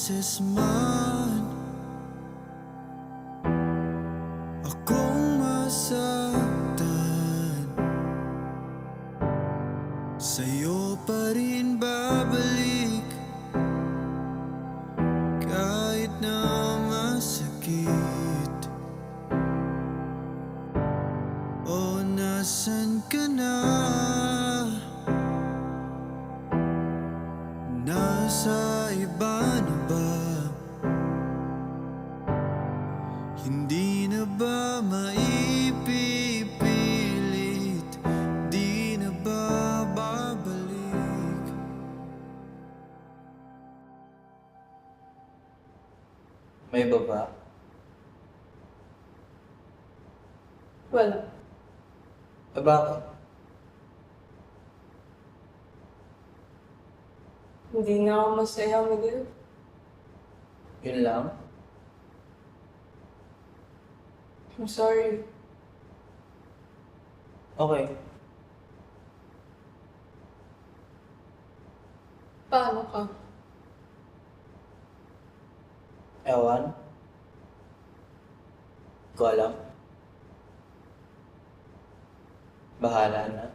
beses man akong masaktan, sa'yo pa rin babalik kahit na masakit. O nasan ka na? Nasa iba na ba? Hindi na ba maipipilit? Di na ba babalik? May baba? Wala. Bakit? Hindi na ako masaya, Miguel. Yun lang? I'm sorry. Okay. Paano ka? Ewan? Ko alam. Bahala na.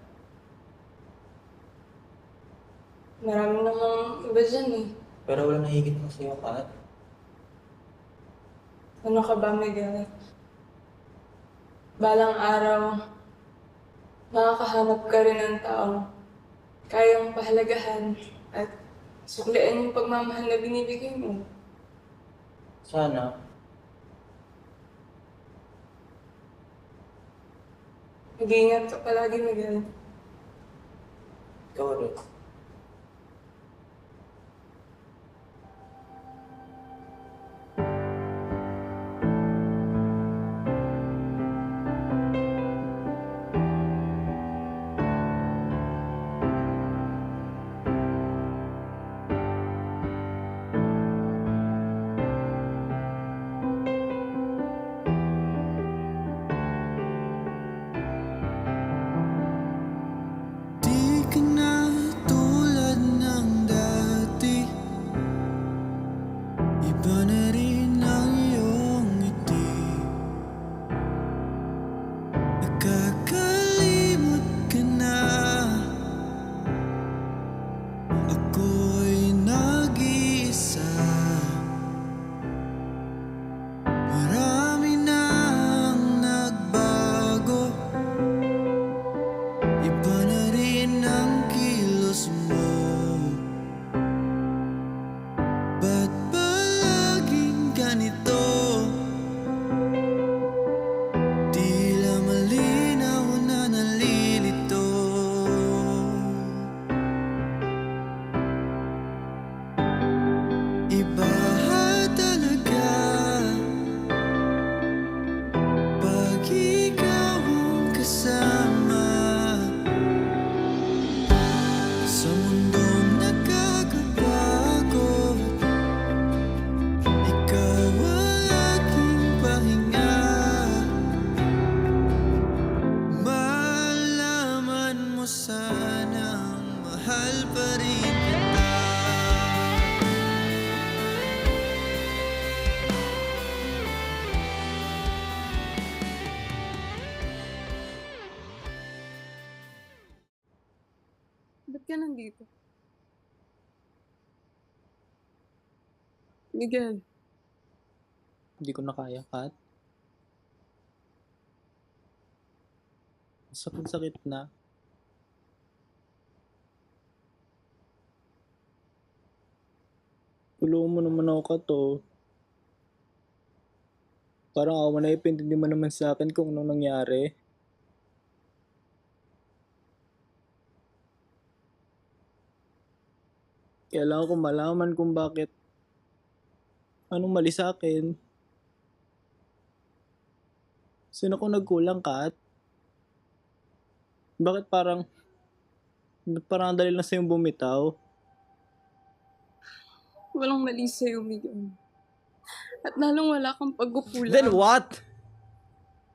Marami namang iba dyan eh. Pero wala nahigit mo sa'yo, Kat. Ano ka ba, Miguel? Balang araw, makakahanap ka rin ng taong kayang pahalagahan at suklian yung pagmamahal na binibigay mo. Sana. Mag-iingat ka palagi, Miguel. Ikaw rin. Di ka na tulad ng dati, iba na rin ang iyong ngiti. Nakakalimot ka na, ako'y nag-iisa. Marami nang nagbago, iba na rin ang kilos mo. Ba't palaging ganito? Tila malinaw na nalilito. Iba talaga pag ikaw ang kasama sa mundong nakakapagod. Ikaw ang aking pahinga. Malaman mo sanang mahal pa rin kita. Ba't ka nandito? Miguel, Hindi ko na kaya, Kat. Sakit-sakit na. Tulungan mo naman ako, Kat, oh. Parang ako na ipintindi mo naman sa akin kung anong nangyari. Kailangan ko malaman kung bakit. Anong mali sa akin? Sino ko nagkulang, Kat? Bakit parang ang dali lang sa'yong bumitaw? walang mali sa'yo, Miguel. At lalong wala kang pagkukulang. Then what?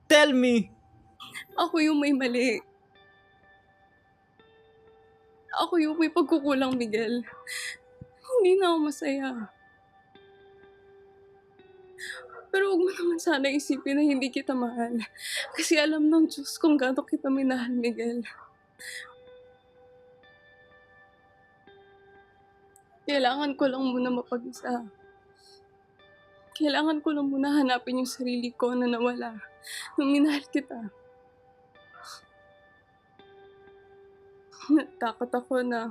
Tell me! Ako yung may mali. Ako yung may pagkukulang, Miguel. Hindi na ako masaya. Pero huwag mo naman sana isipin na hindi kita mahal. Kasi alam ng Diyos kung gaano kita minahal, Miguel. Kailangan ko lang muna mapag-isa. Kailangan ko lang muna hanapin yung sarili ko na nawala nung minahal kita. Natakot ako na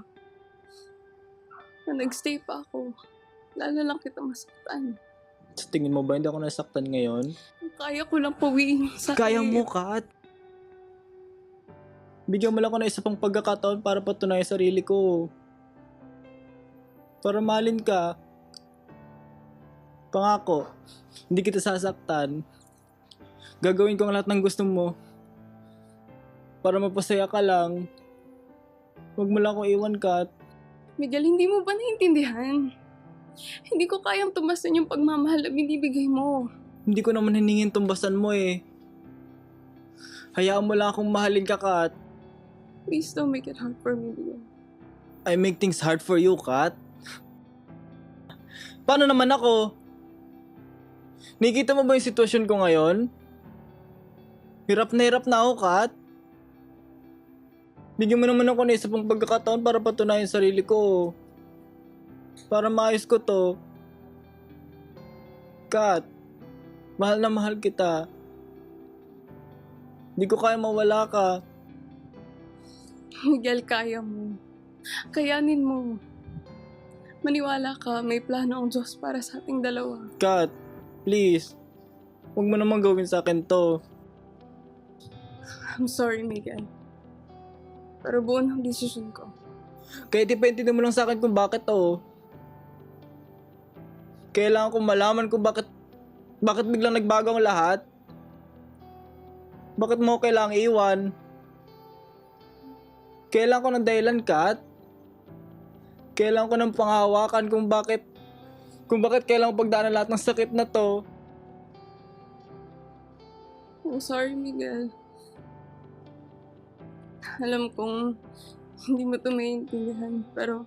nag-stay pa ako. Lalo lang kita masaktan. Sa tingin mo ba hindi ako nasaktan ngayon? Kaya ko lang pawiin yung sakit. Kaya mo, Kat. Bigyan mo lang ako ng isa pang pagkakataon para patunayan sarili ko. Para mahalin ka. Pangako, hindi kita sasaktan. Gagawin ko ang lahat ng gusto mo. Para mapasaya ka lang. Huwag mo lang akong iwan, Kat. Miguel, hindi mo ba naiintindihan? Hindi ko kayang tumbasan yung pagmamahal na binibigay mo. Hindi ko naman hiningin tumbasan mo eh. Hayaan mo lang akong mahalin ka, Kat. Please don't make it hard for me, Miguel. I make things hard for you, Kat. Paano naman ako? Nakikita mo ba yung sitwasyon ko ngayon? Hirap na ako, Kat. Bigyan mo naman ako ng isa pang pagkakataon para patunayan sarili ko. Para maayos ko to. Kat, mahal na mahal kita. Hindi ko kaya mawala ka. Miguel, kaya mo. Kayanin mo. Maniwala ka, may plano ang Diyos para sa ating dalawa. Kat, please. Huwag mo naman gawin sa akin to. I'm sorry, Miguel. Pero buo ng desisyon ko. Kaya ipaintindi mo lang sa akin kung bakit to. Kailangan kong malaman kung bakit biglang nagbago ang lahat. Bakit mo kailangang iwan? Kailangan ko ng dahilan, Kat. Kailangan ko ng panghawakan kung bakit kailangan pagdaanan lahat ng sakit na to. I'm sorry, Miguel. Alam kong hindi mo ito maintindihan, pero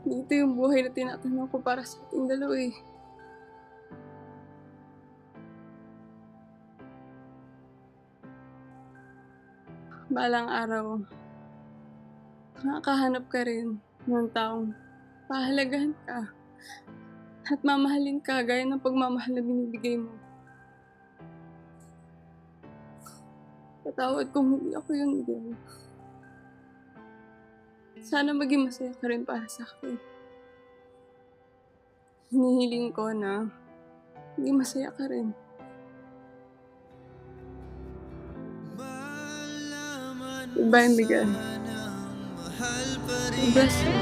dito yung buhay na tinatanong ko para sa ating dalawa eh. Balang araw, makakahanap ka rin ng taong pahalagahan ka at mamahalin ka gaya ng pagmamahal na binibigay mo. Patawad kung hindi ako yung Miguel. Sana maging masaya ka rin para sa akin. Hinihiling ko na maging masaya ka rin. Goodbye, Miguel. Bless you.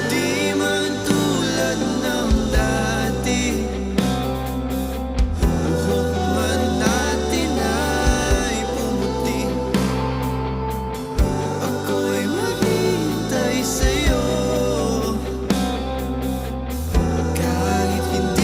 Di man tulad ng dati, buhok man natin ay pumuti. Ako'y maghintay sa'yo kahit hindi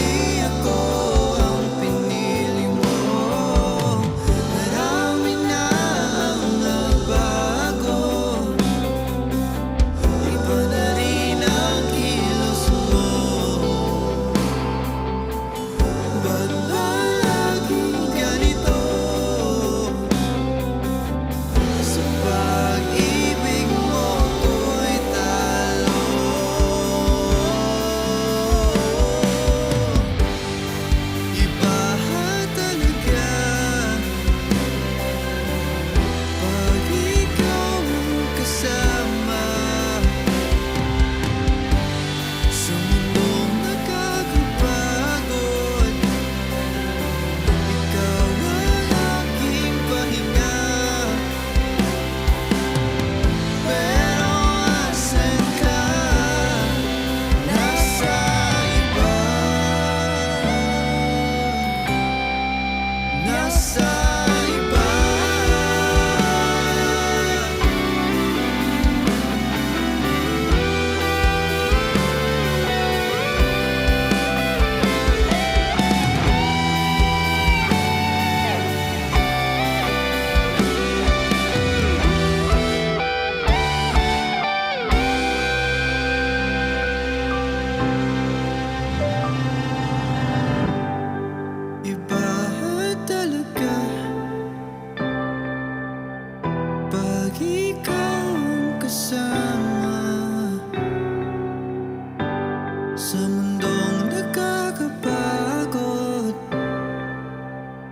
Sa mundong nakakapagod,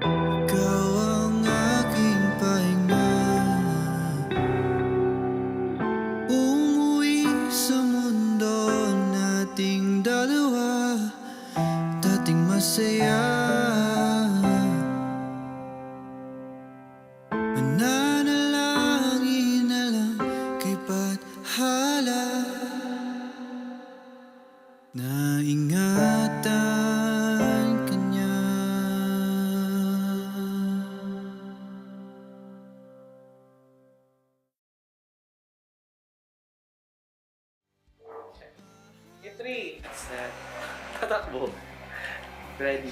ikaw ang aking pahinga. Umuwi sa mundo nating dalawa, dating masaya. Mananalangin na lang kay Bathala na ingatan ka niya. E3. Set. Tatakbo. Ready.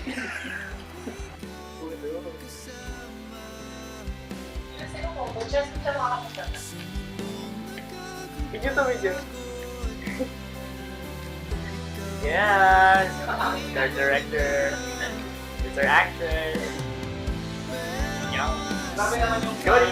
Video to video. Yes! Star director. Mr. Actor. Yo. Grabe naman yung story.